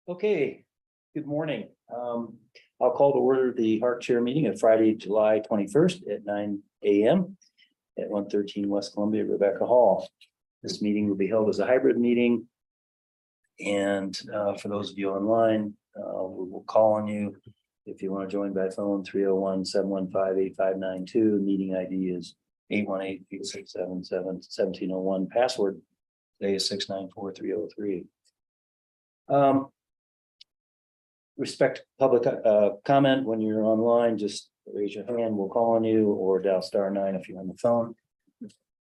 Okay, good morning. I'll call to order the HARC chair meeting of Friday, July 21st at 9 a.m. at 113 West Columbia, Rebecca Hall. This meeting will be held as a hybrid meeting. And for those of you online, we will call on you if you want to join by phone 301-715-8592. Meeting ID is 818-8677-1701. Password today is 694303. Respect public comment when you're online, just raise your hand, we'll call on you, or dial *9 if you're on the phone.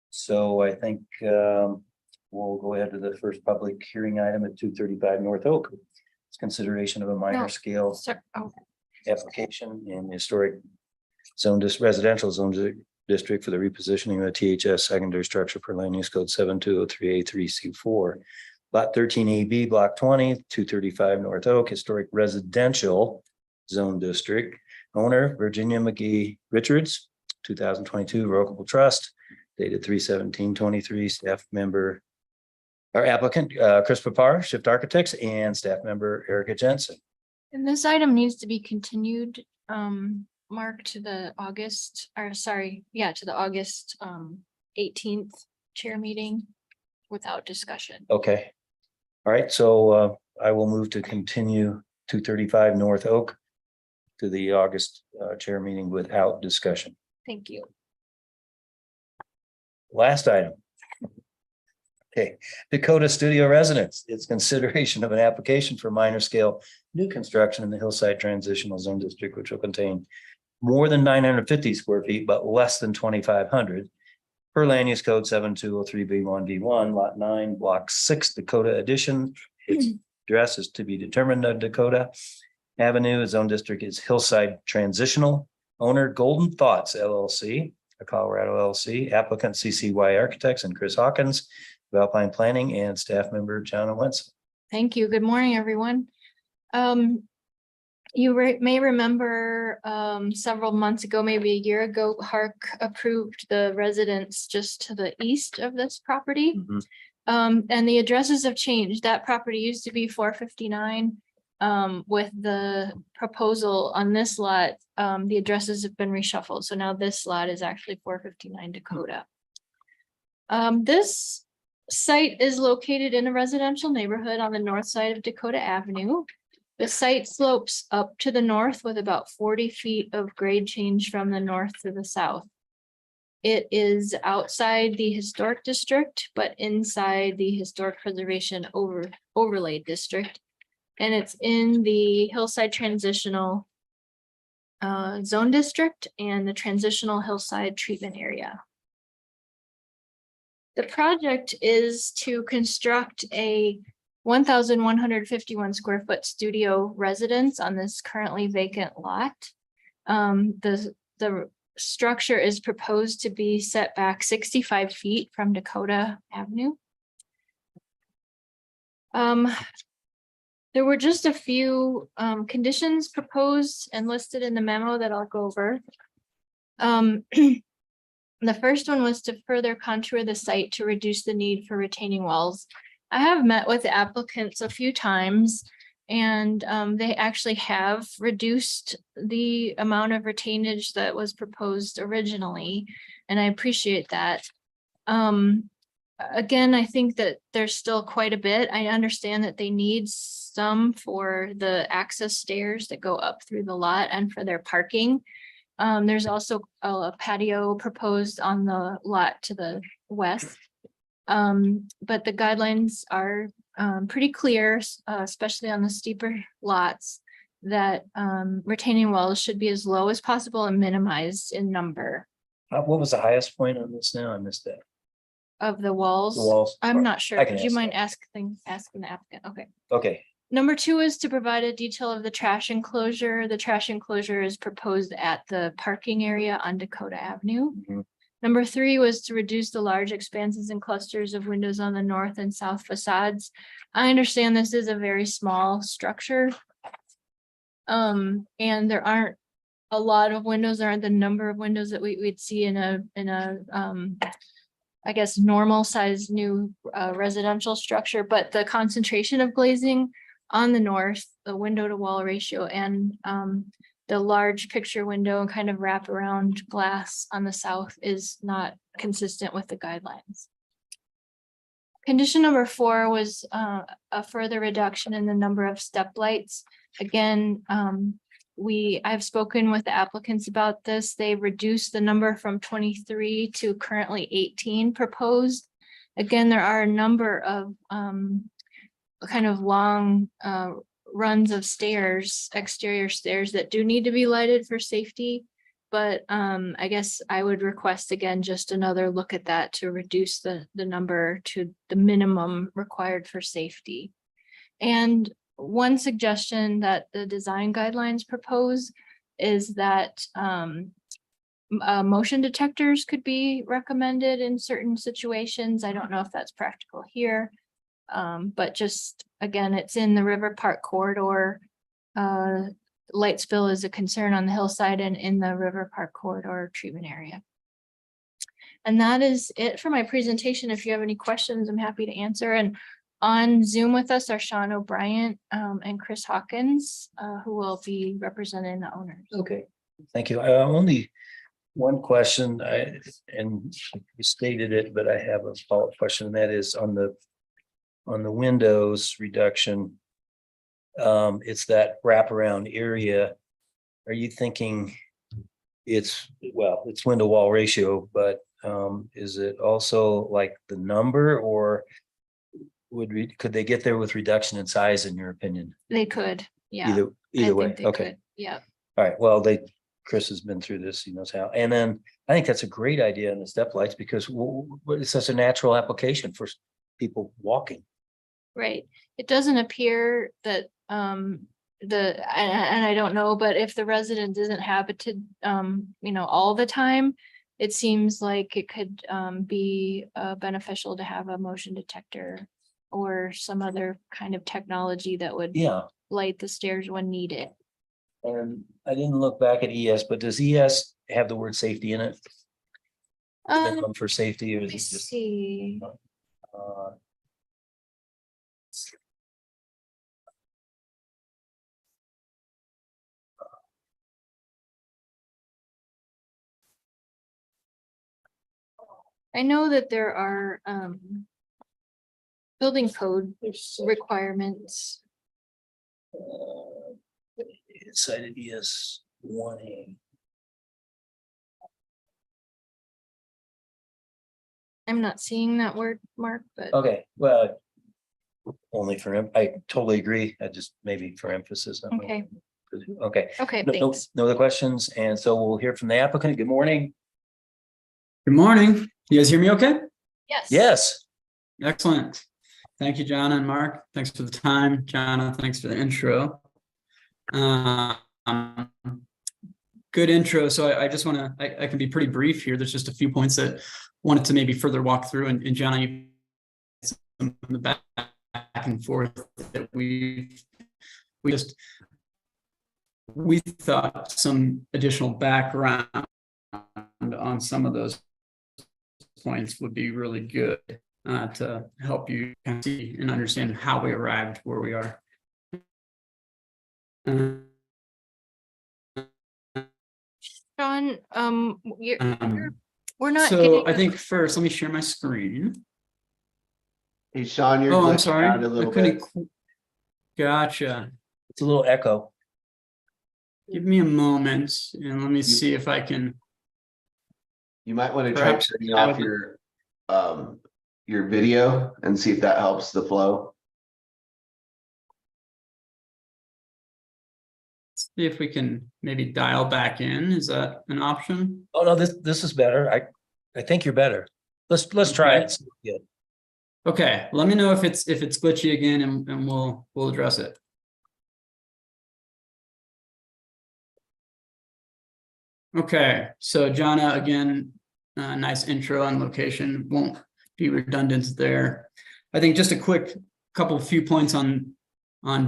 So I think we'll go ahead to the first public hearing item at 235 North Oak. It's consideration of a minor scale application in the historic zone residential zone district for the repositioning of the THS secondary structure per land use code 7203A3C4. Lot 13AB, Block 20, 235 North Oak, Historic Residential Zone District. Owner, Virginia McGee Richards, 2022 Revocable Trust, dated 3/17/23. Staff member, our applicant, Chris Papar, Shift Architects, and staff member Erica Jensen. And this item needs to be continued, Mark, to the August 18th chair meeting without discussion. Okay. All right, so I will move to continue 235 North Oak to the August chair meeting without discussion. Thank you. Last item. Okay, Dakota Studio Residence. It's consideration of an application for minor scale new construction in the Hillside Transitional Zone District, which will contain more than 950 square feet, but less than 2,500. Per land use code 7203B1V1, lot 9, block 6, Dakota Edition. Its address is to be determined on Dakota Avenue. Zone district is Hillside Transitional. Owner Golden Thoughts LLC, a Colorado LLC. Applicant CCY Architects and Chris Hawkins, Alpine Planning, and staff member John Owens. Thank you. Good morning, everyone. You may remember several months ago, maybe a year ago, HARC approved the residence just to the east of this property. And the addresses have changed. That property used to be 459. With the proposal on this lot, the addresses have been reshuffled. So now this lot is actually 459 Dakota. This site is located in a residential neighborhood on the north side of Dakota Avenue. The site slopes up to the north with about 40 feet of grade change from the north to the south. It is outside the historic district, but inside the historic preservation overlay district. And it's in the Hillside Transitional Zone District and the Transitional Hillside Treatment Area. The project is to construct a 1,151 square foot studio residence on this currently vacant lot. The structure is proposed to be set back 65 feet from Dakota Avenue. There were just a few conditions proposed and listed in the memo that I'll go over. The first one was to further contour the site to reduce the need for retaining walls. I have met with the applicants a few times, and they actually have reduced the amount of retainage that was proposed originally, and I appreciate that. Again, I think that there's still quite a bit. I understand that they need some for the access stairs that go up through the lot and for their parking. There's also a patio proposed on the lot to the west. But the guidelines are pretty clear, especially on the steeper lots, that retaining walls should be as low as possible and minimized in number. What was the highest point on this now? I missed that. Of the walls? The walls. I'm not sure. I can Would you ask mind that. asking the applicant? Okay. Okay. Number 2 is to provide a detail of the trash enclosure. The trash enclosure is proposed at the parking area on Dakota Avenue. Number 3 was to reduce the large expanses and clusters of windows on the north and south facades. I understand this is a very small structure. And there aren't a lot of windows, there aren't the number of windows that we'd see in a I guess normal size new residential structure, but the concentration of glazing on the north, the window to wall ratio, and the large picture window and kind of wraparound glass on the south is not consistent with the guidelines. Condition number 4 was a further reduction in the number of step lights. Again, I've spoken with the applicants about this. They reduced the number from 23 to currently 18 proposed. Again, there are a number of kind of long runs of stairs, exterior stairs that do need to be lighted for safety. But I guess I would request again, just another look at that to reduce the number to the minimum required for safety. And one suggestion that the design guidelines propose is that motion detectors could be recommended in certain situations. I don't know if that's practical here. But just, again, it's in the River Park corridor. Light spill is a concern on the hillside and in the River Park corridor treatment area. And that is it for my presentation. If you have any questions, I'm happy to answer. And on Zoom with us are Sean O'Brien and Chris Hawkins, who will be representing the owners. Okay, thank you. Only one question, and you stated it, but I have a follow-up question, and that is on the windows reduction. It's that wraparound area. Are you thinking it's window wall ratio, but is it also like the number, or could they get there with reduction in size, in your opinion? They could, yeah. Either way, okay. Could. Yeah. All right, well, Chris has been through this, he knows how. And then I think that's a great idea in the step lights, because it's such a natural application for people walking. Right. It doesn't appear that and I don't know, but if the resident isn't habited all the time, it seems like it could be beneficial to have a motion detector or some other kind of technology that would light the stairs when needed. And I didn't look back at ES, but does ES have the word safety in it? Minimum for safety, or is it just? See. I know that there are building code requirements. Cited ES 1A. I'm not seeing that word, Mark, but Okay, well, only for him. I totally agree. I just maybe for emphasis. okay. Okay. Okay, No thanks. other questions. And so we'll hear from the applicant. Good morning. Good morning. You guys hear me okay? Yes. Yes. Excellent. Thank you, John and Mark. Thanks for the time. Jonna, thanks for the intro. Good intro. So I just want to, I can be pretty brief here. There's just a few points that wanted to maybe further walk through. And Jonna, you some of the back and forth that we thought some additional background on some of those points would be really good to help you kind of see and understand how we arrived where we are. Sean, we're not so getting. I think first, let me share my screen. Hey, Sean, you're I'm glitching sorry. out a little bit. Gotcha. It's a little echo. Give me a moment and let me see if I can. You might want to try Perhaps turning off your video and see if that helps the flow. See if we can maybe dial back in. Is that an option? Oh, no, this is better. I think you're better. Let's try it. Yeah. Okay, let me know if it's glitchy again, and we'll address it. Okay, so Jonna, again, nice intro on location. Won't be redundant there. I think just a quick few points on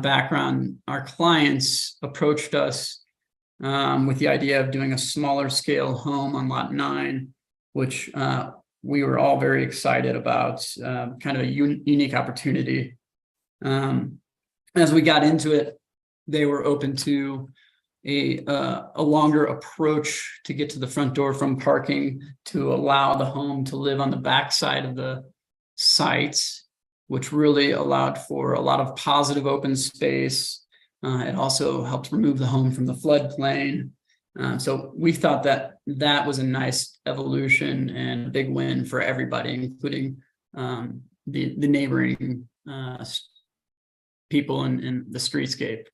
background. Our clients approached us with the idea of doing a smaller scale home on lot 9, which we were all very excited about, kind of a unique opportunity. as we got into it, they were open to a longer approach to get to the front door from parking to allow the home to live on the back side of the sites, which really allowed for a lot of positive open space. It also helped remove the home from the floodplain. So we thought that that was a nice evolution and a big win for everybody, including the neighboring people in the streetscape.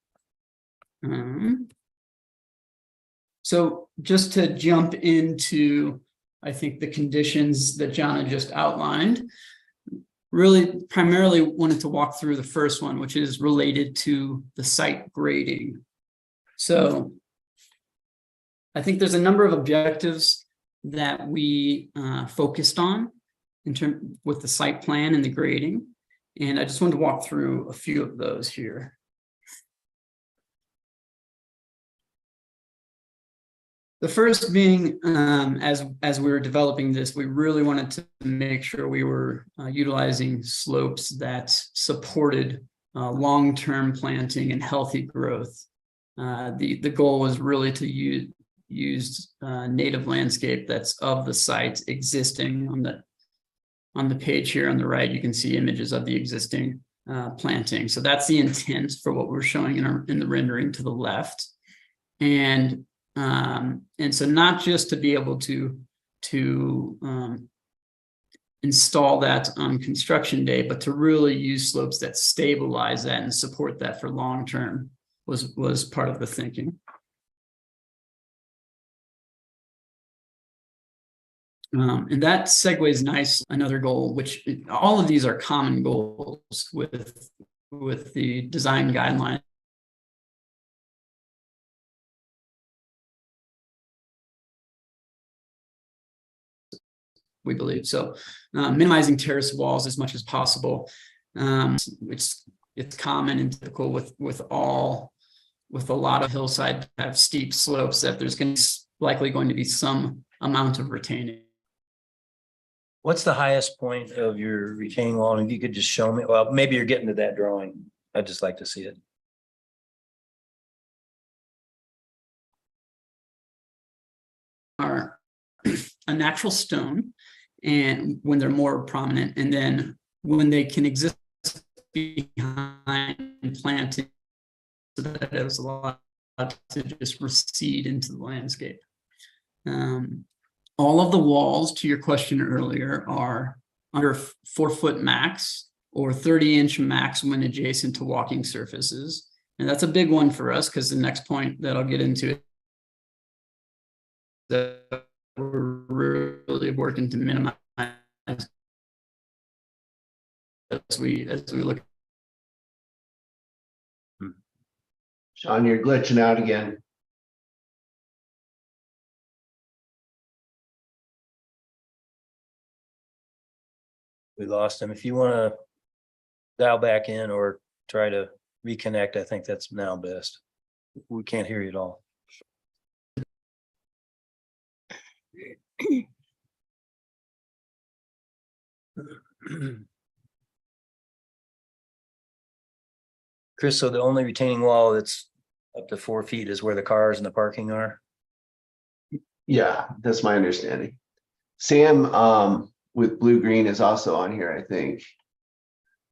So just to jump into, I think, the conditions that Jana just outlined, really primarily wanted to walk through the first one, which is related to the site grading. So I think there's a number of objectives that we focused on in terms with the site plan and the grading. And I just wanted to walk through a few of those here. The first being, as we were developing this, we really wanted to make sure we were utilizing slopes that supported long-term planting and healthy growth. The goal was really to use native landscape that's of the site existing. On the page here on the right, you can see images of the existing planting. So that's the intent for what we're showing in the rendering to the left. And so not just to be able to install that on construction day, but to really use slopes that stabilize that and support that for long term was part of the thinking. And that segues nice another goal, which all of these are common goals with the design guidelines. We believe so, minimizing terrace walls as much as possible. It's common and typical with a lot of hillside have steep slopes that there's likely going to be some amount of retaining. What's the highest point of your retaining wall? And if you could just show me, well, maybe you're getting to that drawing. I'd just like to see it. Are a natural stone, and when they're more prominent, and then when they can exist behind planting, so that it was allowed to just recede into the landscape. All of the walls, to your question earlier, are under 4 foot max or 30-inch max when adjacent to walking surfaces. And that's a big one for us because the next point that I'll get into that we're really working to minimize as we look. Sean, you're glitching out again. We lost him. If you want to dial back in or try to reconnect, I think that's now best. We can't hear you at all. Chris, so the only retaining wall that's up to 4 feet is where the cars and the parking are? Yeah, that's my understanding. Sam, with blue green is also on here, I think.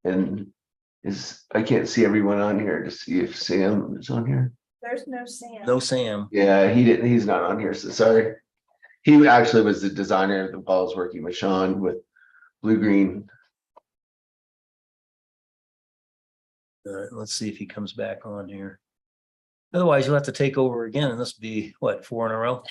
And I can't see everyone on here to see if Sam is on here. There's no Sam. No Sam. Yeah, he's not on here, so sorry. He actually was the designer of the walls working with Sean with blue green. All right, let's see if he comes back on here. Otherwise, you'll have to take over again, and this will be what, 4 in a row?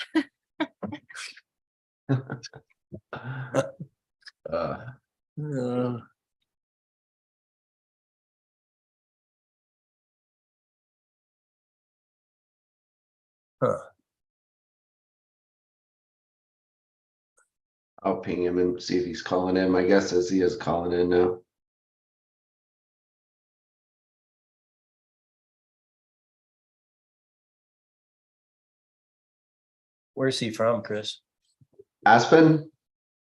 I'll ping him and see if he's calling in. My guess is he is calling in now. Where's he from, Chris? Aspen?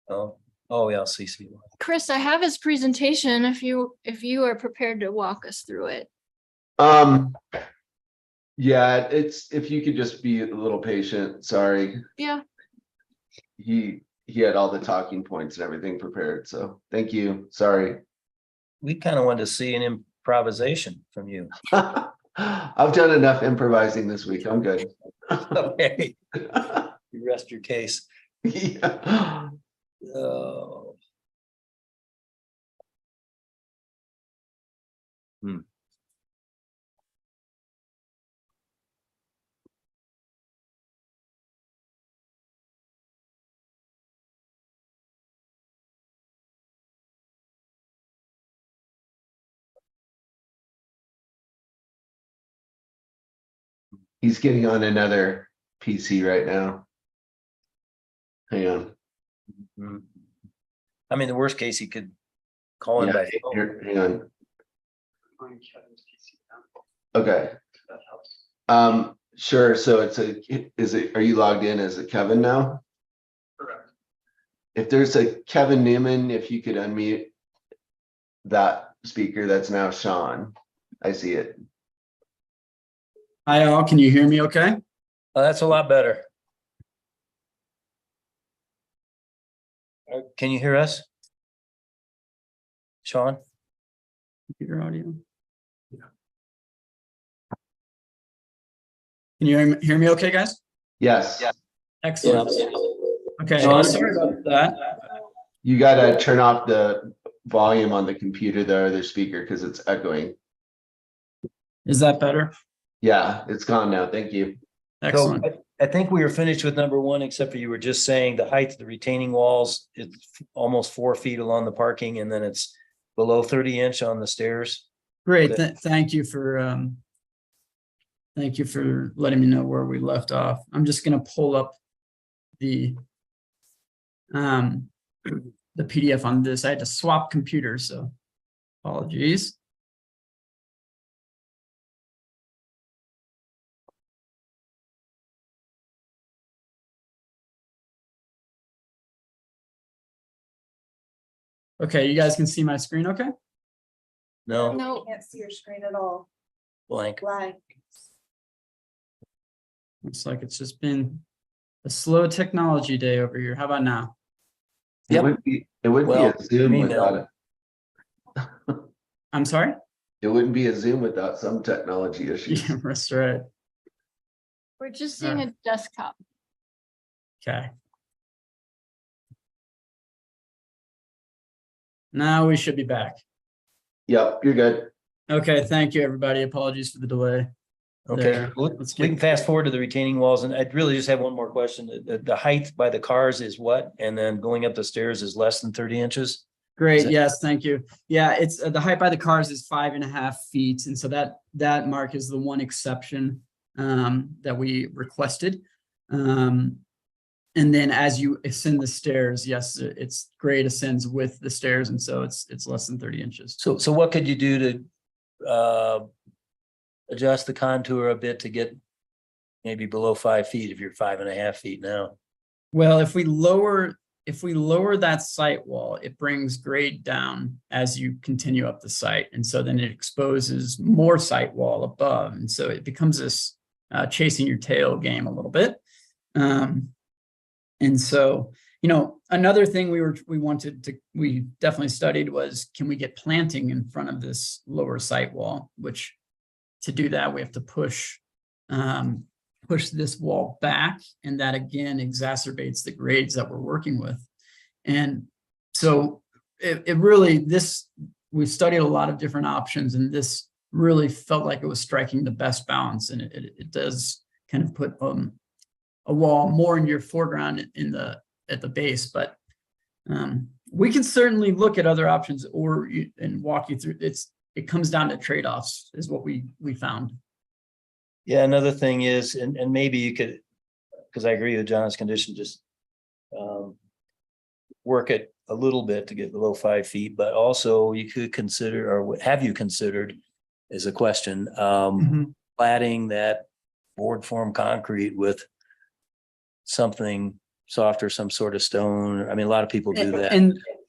Oh, yeah, CC. Chris, I have his presentation if you are prepared to walk us through it. Yeah, it's, if you could just be a little patient, sorry. Yeah, He had all the talking points and everything prepared, so thank you, sorry. We kind of wanted to see an improvisation from you. I've done enough improvising this week, I'm good. Okay, you rest your case. Yeah. Oh. He's getting on another PC right now. Hang on. Mhm. I mean, the worst case, he could call in Yeah, by phone. here, hang on. Okay. Sure, so are you logged in as a Kevin now? Correct. If there's a Kevin Newman, if you could unmute that speaker, that's now Sean. I see it. Hi, all. Can you hear me okay? Oh, that's a lot better. Can you hear us? Sean? Computer audio. Can you hear me okay, guys? Yes. Excellent. Okay, Sean? sorry about that. You gotta turn off the volume on the computer, the other speaker, because it's echoing. Is that better? Yeah, it's gone now. Thank you. Excellent. So I think we were finished with number one, except for you were just saying the height of the retaining walls is almost 4 feet along the parking, and then it's below 30-inch on the stairs. Great. Thank you for letting me know where we left off. I'm just gonna pull up the PDF on this. I had to swap computers, so apologies. Okay, you guys can see my screen okay? No, no, Can't see your screen at all. blank. Blank. Looks like it's just been a slow technology day over here. How about now? Yep. It would be Well, a Zoom email. without it. I'm sorry? It wouldn't be a Zoom without some technology issues. Yeah, that's right. we're just seeing a desktop. Okay. Now we should be back. Yep, you're good. Okay, thank you, everybody. Apologies for the delay. Okay, There. Let's we get- can fast forward to the retaining walls, and I'd really just have one more question. The height by the cars is what? And then going up the stairs is less than 30 inches? Great. Is it- Yes, thank you. Yeah, it's the height by the cars is 5.5 feet. And so that mark is the one exception that we requested. And then as you ascend the stairs, yes, it's grade ascends with the stairs. And so it's less than 30 inches. So what could you do to adjust the contour a bit to get maybe below 5 feet if you're 5.5 feet now? Well, if we lower that site wall, it brings grade down as you continue up the site. And so then it exposes more site wall above. And so it becomes this chasing your tail game a little bit. And so, another thing we definitely studied was, can we get planting in front of this lower site wall, which to do that, we have to push this wall back. And that again exacerbates the grades that we're working with. And so we studied a lot of different options, and this really felt like it was striking the best balance. And it does kind of put a wall more in your foreground at the base, but we can certainly look at other options and walk you through. It comes down to trade-offs is what we found. Yeah, another thing is, and maybe you could, because I agree with John's condition, just work it a little bit to get below 5 feet, but also you could consider, or have you considered, is a question, platting that board form concrete with something softer, some sort of stone. I mean, a lot of people do that.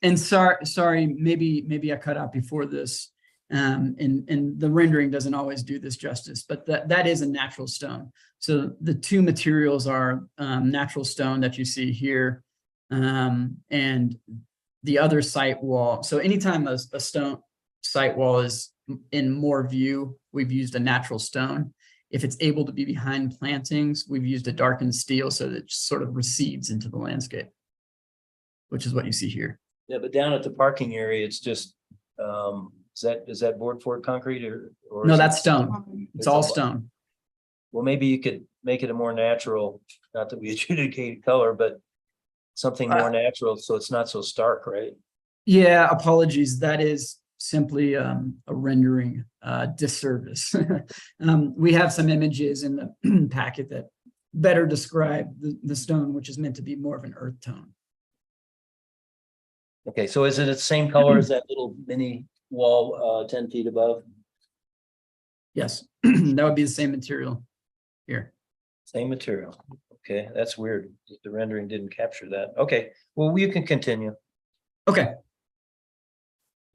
And sorry, maybe I cut out before this. And the rendering doesn't always do this justice, but that is a natural stone. So the two materials are natural stone that you see here, and the other site wall. So anytime a stone site wall is in more view, we've used a natural stone. If it's able to be behind plantings, we've used a darkened steel so that it sort of recedes into the landscape, which is what you see here. Yeah, but down at the parking area, it's just, is that board for concrete or? No, is that's it- stone. It's all stone. Well, maybe you could make it a more natural, not that we adjudicate color, but something more natural, so it's not so stark, right? Yeah, apologies. That is simply a rendering disservice. We have some images in the packet that better describe the stone, which is meant to be more of an earth tone. Okay, so is it the same color as that little mini wall 10 feet above? Yes, that would be the same material here. Same material. Okay, that's weird. The rendering didn't capture that. Okay, well, you can continue. Okay.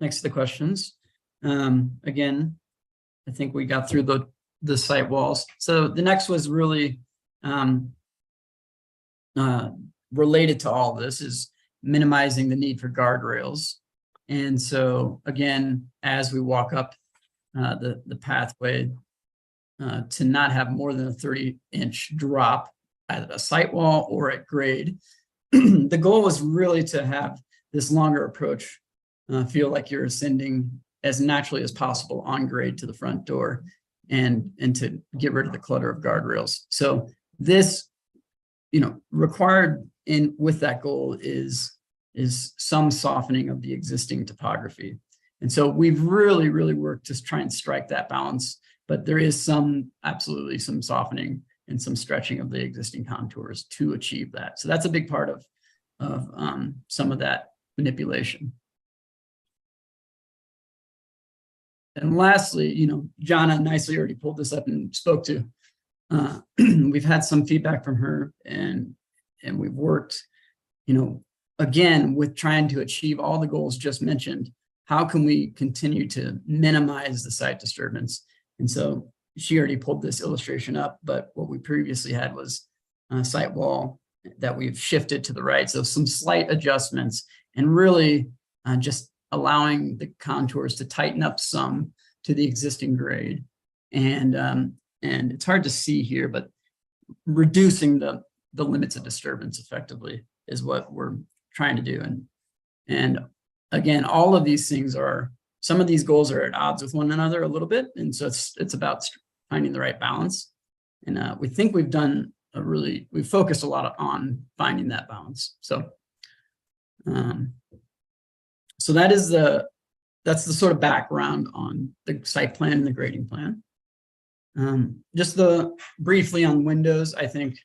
Next to the questions. Again, I think we got through the site walls. So the next was really related to all this is minimizing the need for guardrails. And so again, as we walk up the pathway, to not have more than a 30-inch drop at a site wall or at grade. The goal was really to have this longer approach feel like you're ascending as naturally as possible on grade to the front door and to get rid of the clutter of guardrails. So this, required with that goal is some softening of the existing topography. And so we've really, really worked to try and strike that balance, but there is absolutely some softening and some stretching of the existing contours to achieve that. So that's a big part of some of that manipulation. And lastly, Jana nicely already pulled this up and spoke to. We've had some feedback from her, and we've worked, again, with trying to achieve all the goals just mentioned. How can we continue to minimize the site disturbance? And so she already pulled this illustration up, but what we previously had was a site wall that we've shifted to the right. So some slight adjustments and really just allowing the contours to tighten up some to the existing grade. And it's hard to see here, but reducing the limits of disturbance effectively is what we're trying to do. And again, all of these things some of these goals are at odds with one another a little bit. And so it's about finding the right balance. And we think we've done we've focused a lot on finding that balance. So, so that's the sort of background on the site plan and the grading plan. Just briefly on windows, I think,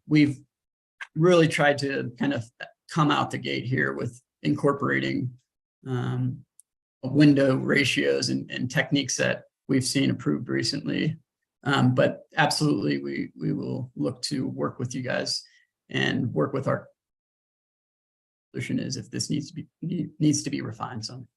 we've really tried to kind of come out the gate here with incorporating window ratios and techniques that we've seen approved recently. But absolutely, we will look to work with you guys and work with our solution is if this needs to be refined some.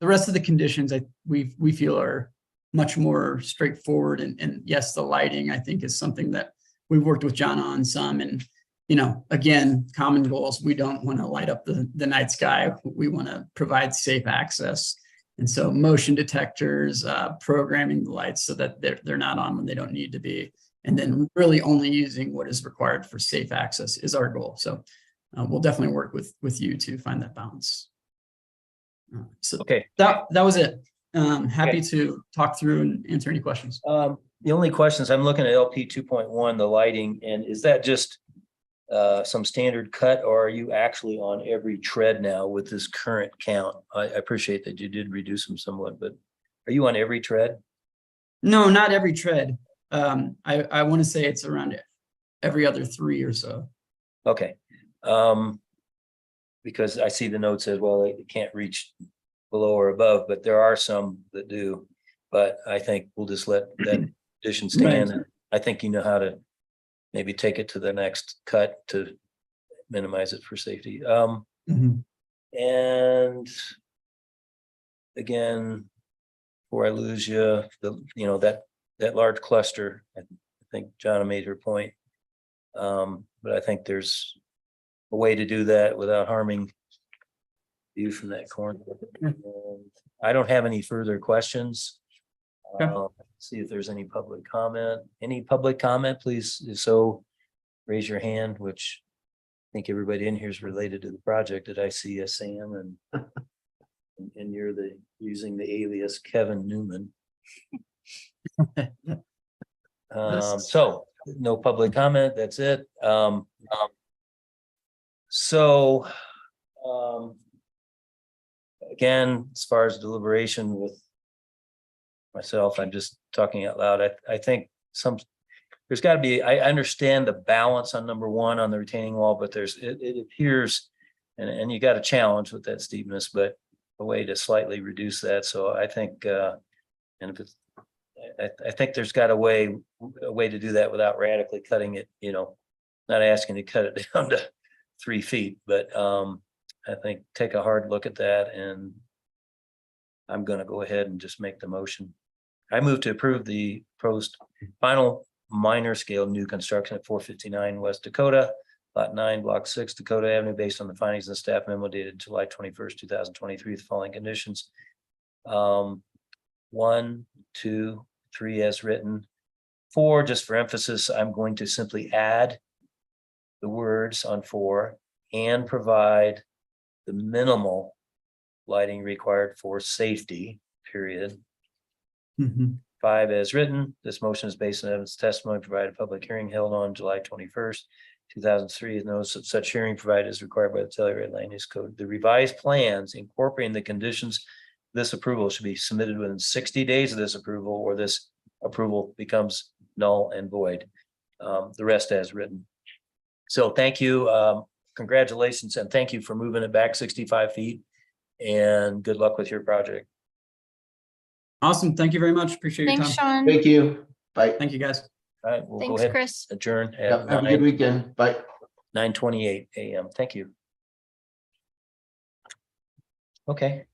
The rest of the conditions we feel are much more straightforward, and yes, the lighting I think is something that we've worked with John on some, and again, common goals. We don't want to light up the night sky. We want to provide safe access. And so motion detectors, programming the lights so that they're not on when they don't need to be. And then really only using what is required for safe access is our goal. So we'll definitely work with you to find that balance. So Okay. That was it. Happy to talk through and answer any questions. The only questions, I'm looking at LP 2.1, the lighting, and is that just some standard cut, or are you actually on every tread now with this current count? I appreciate that you did reduce them somewhat, but are you on every tread? No, not every tread. I want to say it's around every other 3 or so. Okay. Because I see the note says, well, it can't reach below or above, but there are some that do. But I think we'll just let that addition stand. Right. I think you know how to maybe take it to the next cut to minimize it for safety. And again, before I lose you, that large cluster, I think Jonna made her point. But I think there's a way to do that without harming view from that corner. And I don't have any further questions. Okay. See if there's any public comment. Any public comment, please? If so, raise your hand, which I think everybody in here is related to the project that I see as Sam and you're using the alias Kevin Newman. So no public comment, that's it. So again, as far as deliberation with myself, I'm just talking out loud. I think there's got to be, I understand the balance on number one on the retaining wall, but it appears, and you got a challenge with that steepness, but a way to slightly reduce that. So I think, and if it's, I think there's got a way to do that without radically cutting it, not asking to cut it down to 3 feet, but I think take a hard look at that, and I'm going to go ahead and just make the motion. I move to approve the proposed final minor scale new construction at 459 West Dakota, Lot 9, Block 6, Dakota Avenue, based on the findings of the staff memo dated July 21st, 2023, with the following conditions. 1, 2, 3 as written. 4, just for emphasis, I'm going to simply add the words on 4 and provide the minimal lighting required for safety, period. 5 as written. This motion is based on evidence testimony provided at public hearing held on July 21st, 2003. Notice of such hearing provided is required by the Telluride Land Use Code. The revised plans incorporating the conditions of this approval should be submitted within 60 days of this approval, or this approval becomes null and void. The rest as written. So thank you. Congratulations, and thank you for moving it back 65 feet, and good luck with your project. Awesome. Thank you very much. Appreciate your Thanks, time. Sean. Thank you. Bye. Thank you, guys. All right, we'll go Thanks, ahead, Chris. adjourn Yep, at have a good weekend. Bye. 9:28 a.m. Thank you. Okay.